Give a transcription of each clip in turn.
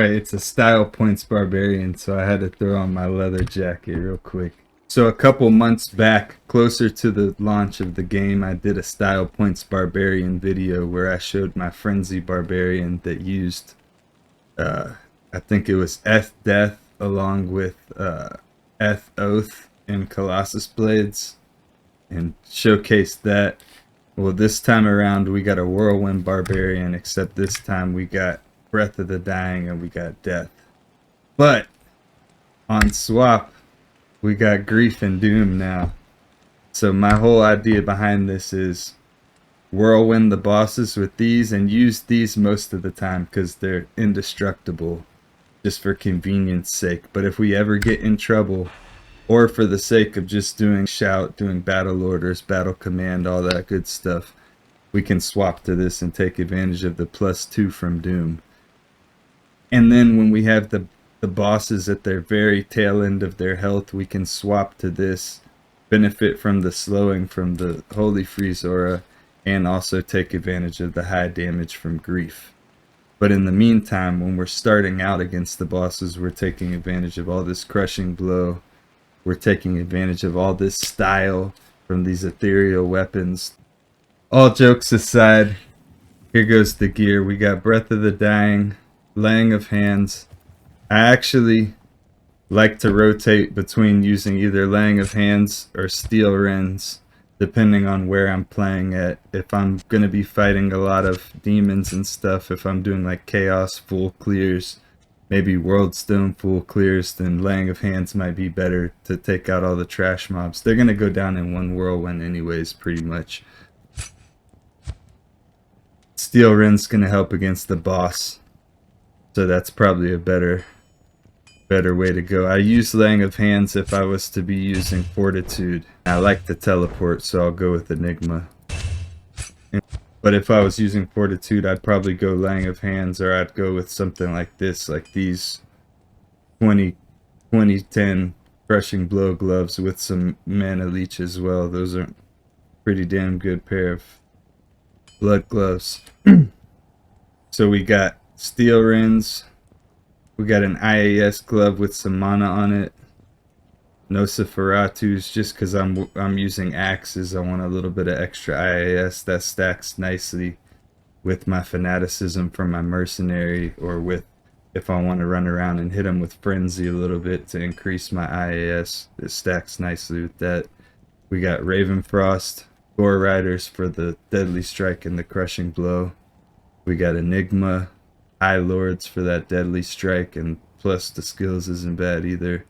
Alright, it's a style points barbarian, so I had to throw on my leather jacket real quick. So a couple months back, closer to the launch of the game, I did a style points barbarian video where I showed my frenzy barbarian that used, I think it was Eth Death along with Eth Oath and Colossus Blades, and showcased that. Well, this time around we got a Whirlwind barbarian, except this time we got Breath of the Dying and we got Death. But on swap, we got Grief and Doom now. So my whole idea behind this is Whirlwind the bosses with these and use these most of the time because they're indestructible, just for convenience sake. But if we ever get in trouble, or for the sake of just doing shout, doing battle orders, battle command, all that good stuff, we can swap to this and take advantage of the +2 from Doom. And then when we have the bosses at their very tail end of their health, we can swap to this, benefit from the slowing from the Holy Freeze aura, and also take advantage of the high damage from Grief. But in the meantime, when we're starting out against the bosses, we're taking advantage of all this crushing blow. We're taking advantage of all this style from these ethereal weapons. All jokes aside, here goes the gear. We got Breath of the Dying, Laying of Hands. I actually like to rotate between using either Laying of Hands or Steel Rends, depending on where I'm playing at. If I'm going to be fighting a lot of demons and stuff, if I'm doing like Chaos full clears, maybe World Stone full clears, then Laying of Hands might be better to take out all the trash mobs. They're going to go down in one Whirlwind anyways, pretty much. Steel Rend's going to help against the boss, so that's probably a better way to go. I use Laying of Hands if I was to be using Fortitude. I like to teleport, so I'll go with Enigma. But if I was using Fortitude, I'd probably go Laying of Hands, or I'd go with something like this, like these 2010 Crushing Blow gloves with some Mana Leech as well. Those are pretty damn good pair of blood gloves. So we got Steel Rends. We got an IAS glove with some mana on it. Nosferatus, just because I'm using axes, I want a little bit of extra IAS that stacks nicely with my fanaticism from my mercenary, or with if I want to run around and hit them with frenzy a little bit to increase my IAS. It stacks nicely with that. We got Ravenfrost, Gore Riders for the deadly strike and the crushing blow. We got Enigma, High Lords for that deadly strike, and plus the skills isn't bad either.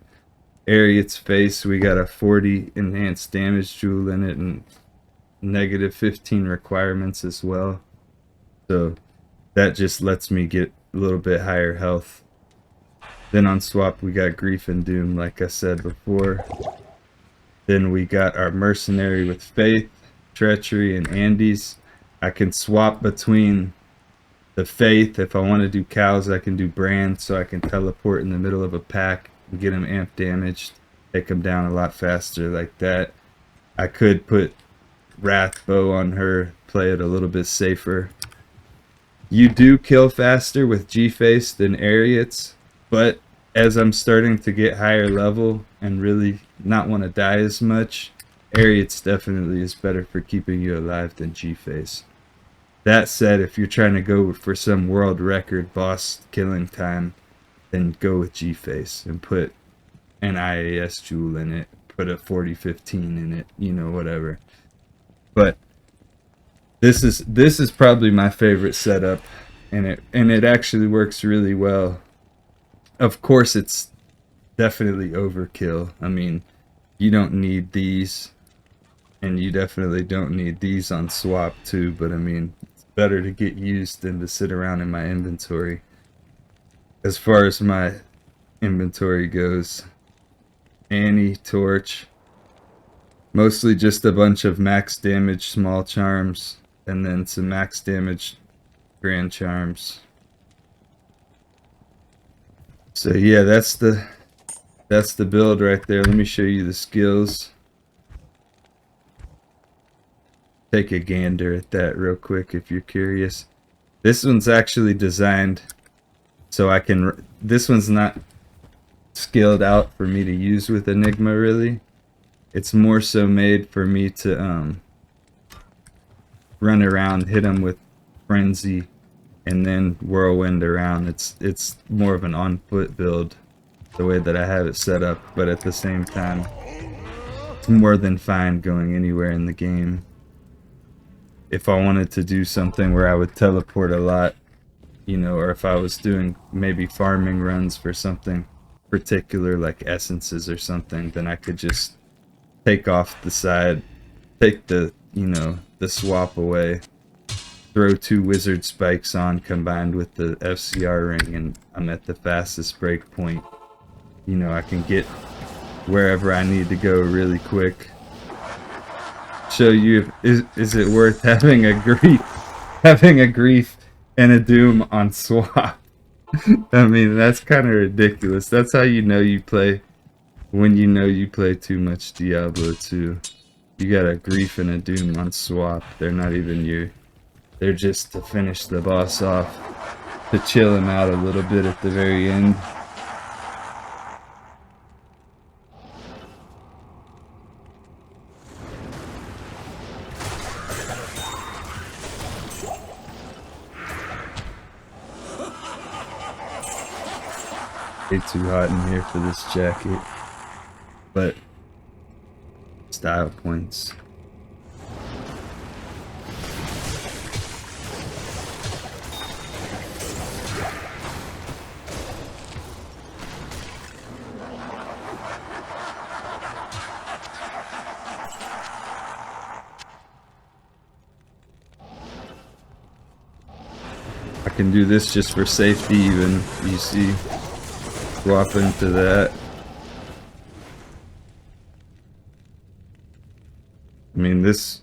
Ariat's Face, we got a 40 enhanced damage jewel in it and negative 15 requirements as well. So that just lets me get a little bit higher health. Then on swap we got Grief and Doom, like I said before. Then we got our Mercenary with Faith, Treachery, and Andes. I can swap between the Faith. If I want to do cows, I can do Brand, so I can teleport in the middle of a pack and get them amp damaged, take them down a lot faster like that. I could put Wrath Bow on her, play it a little bit safer. You do kill faster with G-Face than Ariats, but as I'm starting to get higher level and really not want to die as much, Ariats definitely is better for keeping you alive than G-Face. That said, if you're trying to go for some world record boss killing time, then go with G-Face and put an IAS jewel in it, put a 40-15 in it, you know, whatever. But this is probably my favorite setup, and it actually works really well. Of course, it's definitely overkill. I mean, you don't need these, and you definitely don't need these on swap too, but I mean, it's better to get used than to sit around in my inventory. As far as my inventory goes, Annie, Torch, mostly just a bunch of max damage small charms, and then some max damage grand charms. So yeah, that's the build right there. Let me show you the skills. Take a gander at that real quick if you're curious. This one's actually designed So I can, this one's not scaled out for me to use with Enigma really. It's more so made for me to run around, hit them with Frenzy, and then Whirlwind around. It's more of an on foot build the way that I have it set up, but at the same time it's more than fine going anywhere in the game. If I wanted to do something where I would teleport a lot, you know, or if I was doing maybe farming runs for something particular like essences or something, then I could just take off the side, take the, you know, the swap away, throw 2 wizard spikes on combined with the FCR ring, and I'm at the fastest break point. You know, I can get wherever I need to go really quick. Show you if, is it worth having a grief and a doom on swap. I mean, that's kind of ridiculous. That's how you know you play, when you know you play too much Diablo 2. You got a grief and a doom on swap. They're not even you. They're just to finish the boss off, to chill him out a little bit at the very end. Way too hot in here for this jacket, but style points. I can do this just for safety even, you see. Swap into that. I mean, this,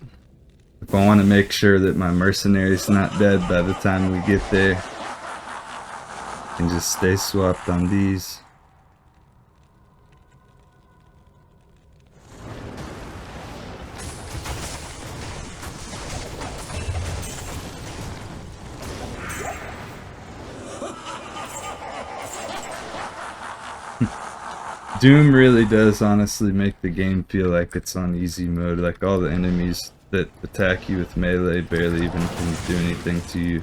if I want to make sure that my mercenary's not dead by the time we get there, I can just stay swapped on these. Doom really does honestly make the game feel like it's on easy mode. Like all the enemies that attack you with melee barely even can do anything to you.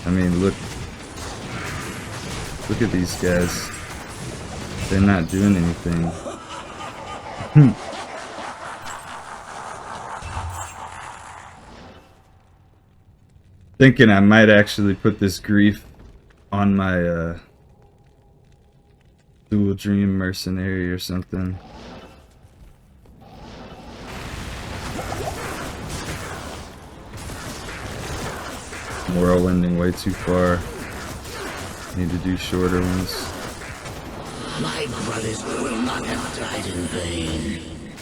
I mean, look at these guys. They're not doing anything. Thinking I might actually put this grief on my Dual Dream Mercenary or something. Whirlwinding way too far. Need to do shorter ones. My brothers will not have died in vain.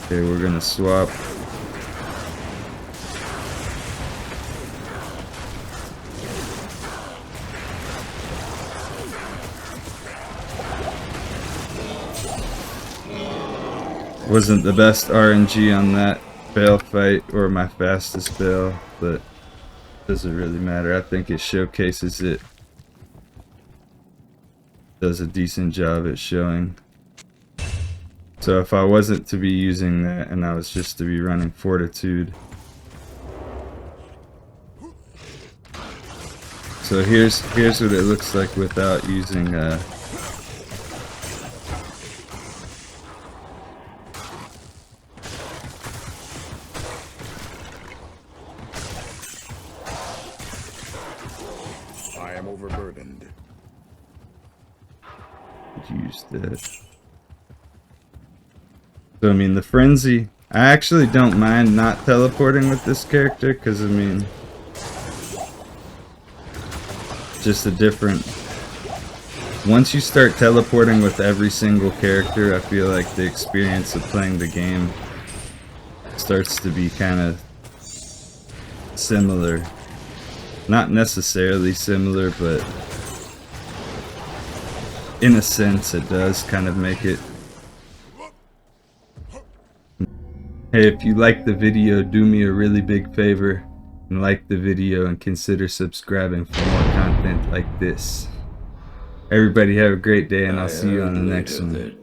Okay, we're gonna swap. Wasn't the best RNG on that bail fight, or my fastest bail, but doesn't really matter. I think it showcases it. Does a decent job at showing. So if I wasn't to be using that and I was just to be running Fortitude. So here's what it looks like without using I am overburdened. use that. So I mean, the frenzy, I actually don't mind not teleporting with this character, because I mean, just a different, once you start teleporting with every single character, I feel like the experience of playing the game starts to be kind of similar. Not necessarily similar, but in a sense it does kind of make it. Hey, if you liked the video, do me a really big favor and like the video and consider subscribing for more content like this. Everybody have a great day, and I I'll see you on the heard next later one. that